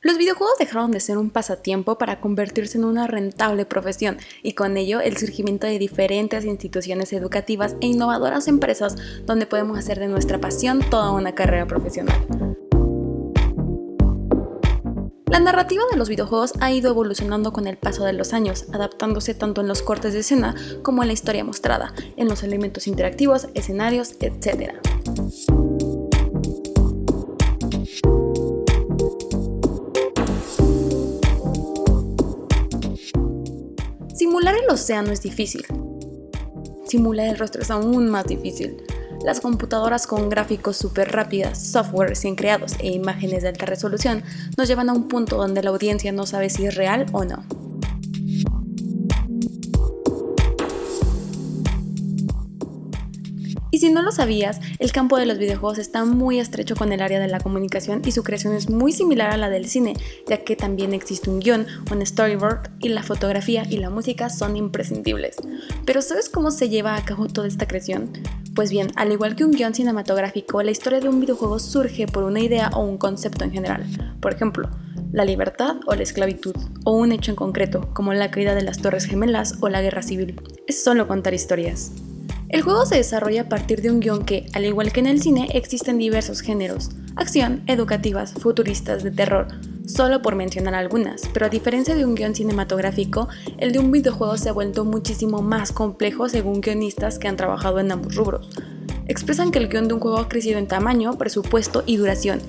Los videojuegos dejaron de ser un pasatiempo para convertirse en una rentable profesión y con ello el surgimiento de diferentes instituciones educativas e innovadoras empresas donde podemos hacer de nuestra pasión toda una carrera profesional. La narrativa de los videojuegos ha ido evolucionando con el paso de los años, adaptándose tanto en los cortes de escena como en la historia mostrada, en los elementos interactivos, escenarios, etc. Simular el océano es difícil. Simular el rostro es aún más difícil. Las computadoras con gráficos súper rápidas, software recién creados e imágenes de alta resolución nos llevan a un punto donde la audiencia no sabe si es real o no. Y si no lo sabías, el campo de los videojuegos está muy estrecho con el área de la comunicación y su creación es muy similar a la del cine, ya que también existe un guión, un storyboard y la fotografía y la música son imprescindibles. Pero ¿sabes cómo se lleva a cabo toda esta creación? Pues bien, al igual que un guión cinematográfico, la historia de un videojuego surge por una idea o un concepto en general. Por ejemplo, la libertad o la esclavitud, o un hecho en concreto, como la caída de las Torres Gemelas o la Guerra Civil. Es solo contar historias. El juego se desarrolla a partir de un guión que, al igual que en el cine, existen diversos géneros: acción, educativas, futuristas, de terror, solo por mencionar algunas, pero a diferencia de un guión cinematográfico, el de un videojuego se ha vuelto muchísimo más complejo según guionistas que han trabajado en ambos rubros. Expresan que el guión de un juego ha crecido en tamaño, presupuesto y duración,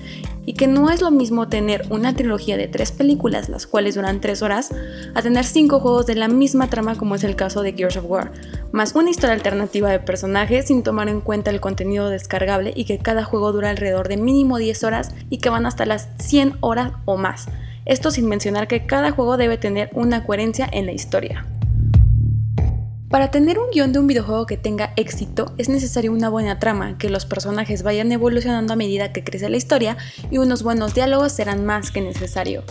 y que no es lo mismo tener una trilogía de 3 películas, las cuales duran 3 horas, a tener 5 juegos de la misma trama como es el caso de Gears of War, más una historia alternativa de personajes sin tomar en cuenta el contenido descargable y que cada juego dura alrededor de mínimo 10 horas y que van hasta las 100 horas o más. Esto sin mencionar que cada juego debe tener una coherencia en la historia. Para tener un guión de un videojuego que tenga éxito es necesaria una buena trama, que los personajes vayan evolucionando a medida que crece la historia y unos buenos diálogos serán más que necesario.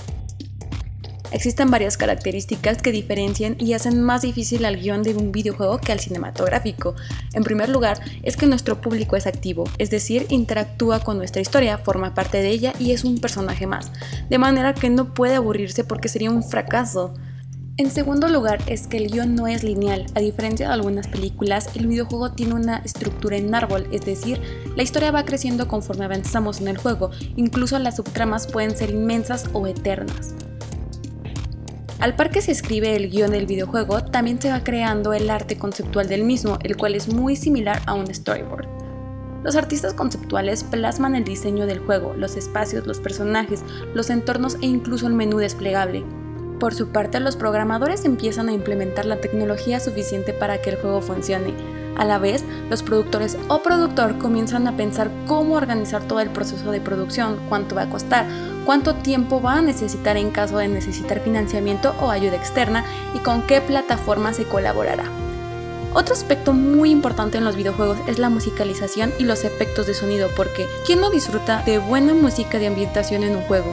Existen varias características que diferencian y hacen más difícil al guión de un videojuego que al cinematográfico. En primer lugar, es que nuestro público es activo, es decir, interactúa con nuestra historia, forma parte de ella y es un personaje más, de manera que no puede aburrirse porque sería un fracaso. En segundo lugar, es que el guión no es lineal. A diferencia de algunas películas, el videojuego tiene una estructura en árbol, es decir, la historia va creciendo conforme avanzamos en el juego, incluso las subtramas pueden ser inmensas o eternas. Al par que se escribe el guión del videojuego, también se va creando el arte conceptual del mismo, el cual es muy similar a un storyboard. Los artistas conceptuales plasman el diseño del juego, los espacios, los personajes, los entornos e incluso el menú desplegable. Por su parte, los programadores empiezan a implementar la tecnología suficiente para que el juego funcione. A la vez, los productores o productor comienzan a pensar cómo organizar todo el proceso de producción, cuánto va a costar, cuánto tiempo va a necesitar en caso de necesitar financiamiento o ayuda externa y con qué plataforma se colaborará. Otro aspecto muy importante en los videojuegos es la musicalización y los efectos de sonido, porque ¿quién no disfruta de buena música de ambientación en un juego?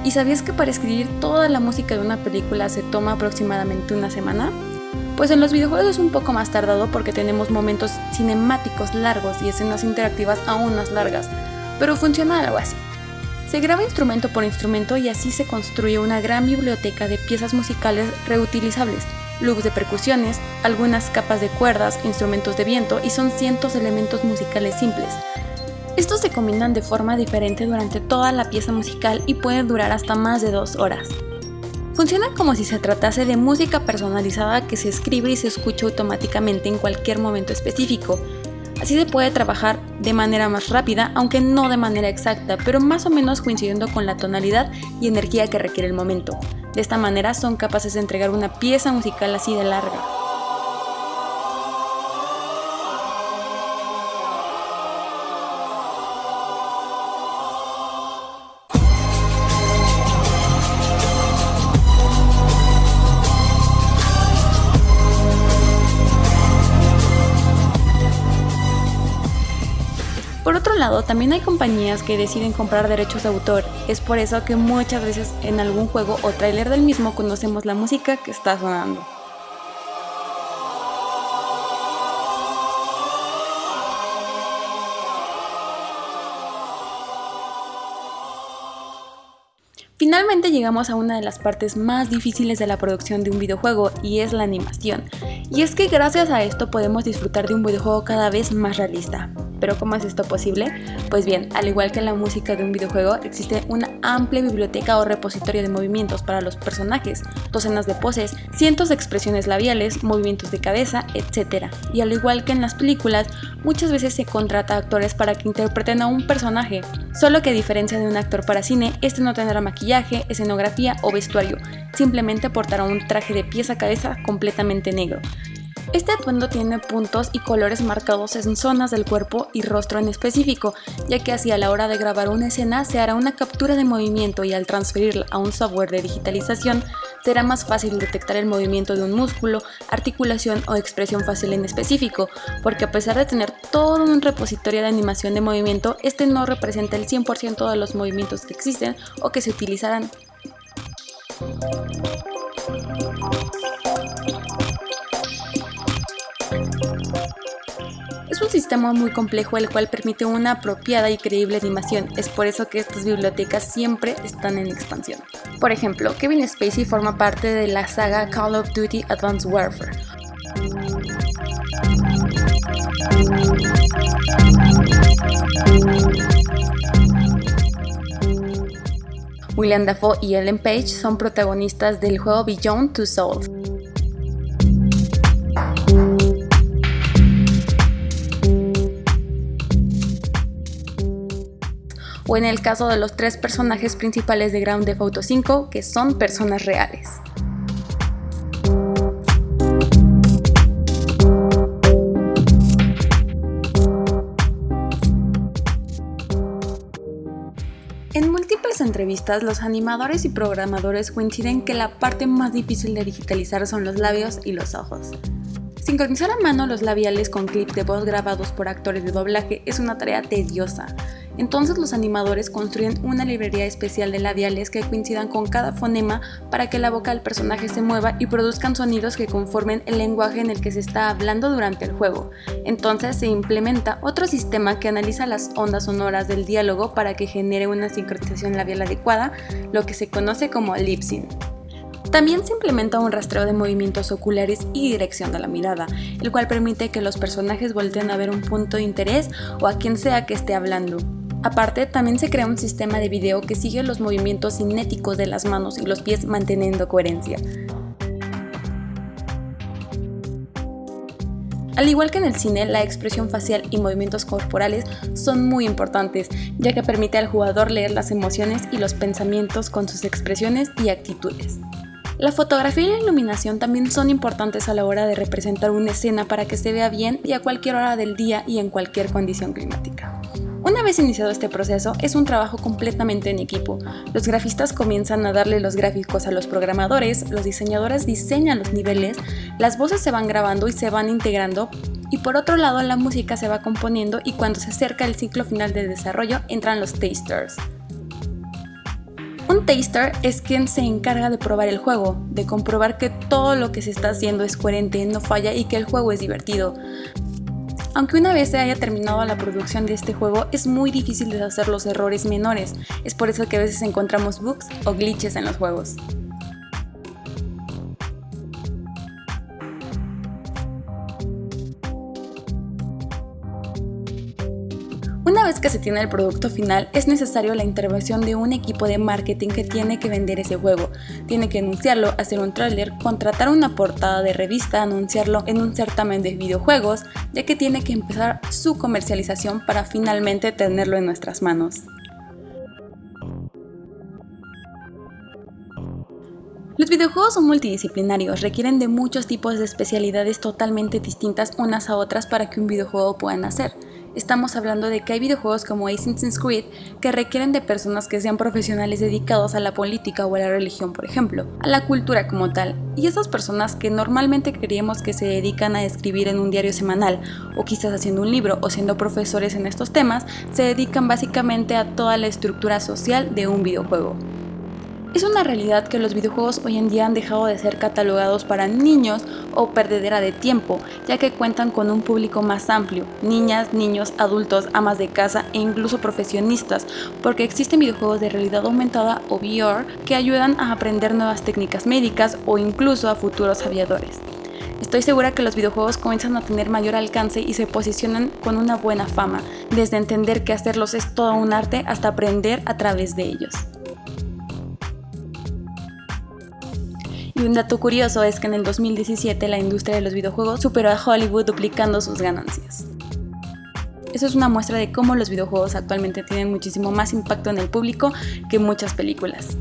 ¿Y sabías que para escribir toda la música de una película se toma aproximadamente una semana? Pues en los videojuegos es un poco más tardado porque tenemos momentos cinemáticos largos y escenas interactivas aún más largas, pero funciona algo así. Se graba instrumento por instrumento y así se construye una gran biblioteca de piezas musicales reutilizables, loops de percusiones, algunas capas de cuerdas, instrumentos de viento y son cientos de elementos musicales simples. Estos se combinan de forma diferente durante toda la pieza musical y pueden durar hasta más de 2 horas. Funciona como si se tratase de música personalizada que se escribe y se escucha automáticamente en cualquier momento específico. Así se puede trabajar de manera más rápida, aunque no de manera exacta, pero más o menos coincidiendo con la tonalidad y energía que requiere el momento. De esta manera son capaces de entregar una pieza musical así de larga. Por otro lado, también hay compañías que deciden comprar derechos de autor. Es por eso que muchas veces en algún juego o tráiler del mismo conocemos la música que está sonando. Finalmente llegamos a una de las partes más difíciles de la producción de un videojuego, y es la animación. Y es que gracias a esto podemos disfrutar de un videojuego cada vez más realista. ¿Pero cómo es esto posible? Pues bien, al igual que en la música de un videojuego, existe una amplia biblioteca o repositorio de movimientos para los personajes, docenas de poses, cientos de expresiones labiales, movimientos de cabeza, etc. Y al igual que en las películas, muchas veces se contrata a actores para que interpreten a un personaje, solo que a diferencia de un actor para cine, este no tendrá maquillaje, escenografía o vestuario, simplemente portará un traje de pies a cabeza completamente negro. Este atuendo tiene puntos y colores marcados en zonas del cuerpo y rostro en específico, ya que así a la hora de grabar una escena se hará una captura de movimiento y al transferirla a un software de digitalización será más fácil detectar el movimiento de un músculo, articulación o expresión facial en específico, porque a pesar de tener todo un repositorio de animación de movimiento, este no representa el 100% de los movimientos que existen o que se utilizarán. Es un sistema muy complejo el cual permite una apropiada y creíble animación, es por eso que estas bibliotecas siempre están en expansión. Por ejemplo, Kevin Spacey forma parte de la saga Call of Duty Advanced Warfare. William Dafoe y Ellen Page son protagonistas del juego Beyond Two Souls. O en el caso de los 3 personajes principales de Grand Theft Auto V, que son personas reales. En múltiples entrevistas, los animadores y programadores coinciden que la parte más difícil de digitalizar son los labios y los ojos. Sincronizar a mano los labiales con clips de voz grabados por actores de doblaje es una tarea tediosa. Entonces los animadores construyen una librería especial de labiales que coincidan con cada fonema para que la boca del personaje se mueva y produzcan sonidos que conformen el lenguaje en el que se está hablando durante el juego. Entonces se implementa otro sistema que analiza las ondas sonoras del diálogo para que genere una sincronización labial adecuada, lo que se conoce como lip sync. También se implementa un rastreo de movimientos oculares y dirección de la mirada, el cual permite que los personajes volteen a ver un punto de interés o a quien sea que esté hablando. Aparte, también se crea un sistema de video que sigue los movimientos cinéticos de las manos y los pies manteniendo coherencia. Al igual que en el cine, la expresión facial y movimientos corporales son muy importantes, ya que permite al jugador leer las emociones y los pensamientos con sus expresiones y actitudes. La fotografía y la iluminación también son importantes a la hora de representar una escena para que se vea bien y a cualquier hora del día y en cualquier condición climática. Una vez iniciado este proceso, es un trabajo completamente en equipo. Los grafistas comienzan a darle los gráficos a los programadores, los diseñadores diseñan los niveles, las voces se van grabando y se van integrando, y por otro lado la música se va componiendo y cuando se acerca el ciclo final de desarrollo entran los tasters. Un taster es quien se encarga de probar el juego, de comprobar que todo lo que se está haciendo es coherente, no falla y que el juego es divertido. Aunque una vez se haya terminado la producción de este juego, es muy difícil deshacer los errores menores, es por eso que a veces encontramos bugs o glitches en los juegos. Una vez que se tiene el producto final, es necesario la intervención de un equipo de marketing que tiene que vender ese juego. Tiene que anunciarlo, hacer un tráiler, contratar una portada de revista, anunciarlo en un certamen de videojuegos, ya que tiene que empezar su comercialización para finalmente tenerlo en nuestras manos. Los videojuegos son multidisciplinarios, requieren de muchos tipos de especialidades totalmente distintas unas a otras para que un videojuego pueda nacer. Estamos hablando de que hay videojuegos como Assassin's Creed que requieren de personas que sean profesionales dedicados a la política o a la religión, por ejemplo, a la cultura como tal, y esas personas que normalmente creemos que se dedican a escribir en un diario semanal, o quizás haciendo un libro o siendo profesores en estos temas, se dedican básicamente a toda la estructura social de un videojuego. Es una realidad que los videojuegos hoy en día han dejado de ser catalogados para niños o perdedera de tiempo, ya que cuentan con un público más amplio, niñas, niños, adultos, amas de casa e incluso profesionistas, porque existen videojuegos de realidad aumentada o VR que ayudan a aprender nuevas técnicas médicas o incluso a futuros aviadores. Estoy segura que los videojuegos comienzan a tener mayor alcance y se posicionan con una buena fama, desde entender que hacerlos es todo un arte hasta aprender a través de ellos. Y un dato curioso es que en el 2017 la industria de los videojuegos superó a Hollywood duplicando sus ganancias. Eso es una muestra de cómo los videojuegos actualmente tienen muchísimo más impacto en el público que muchas películas.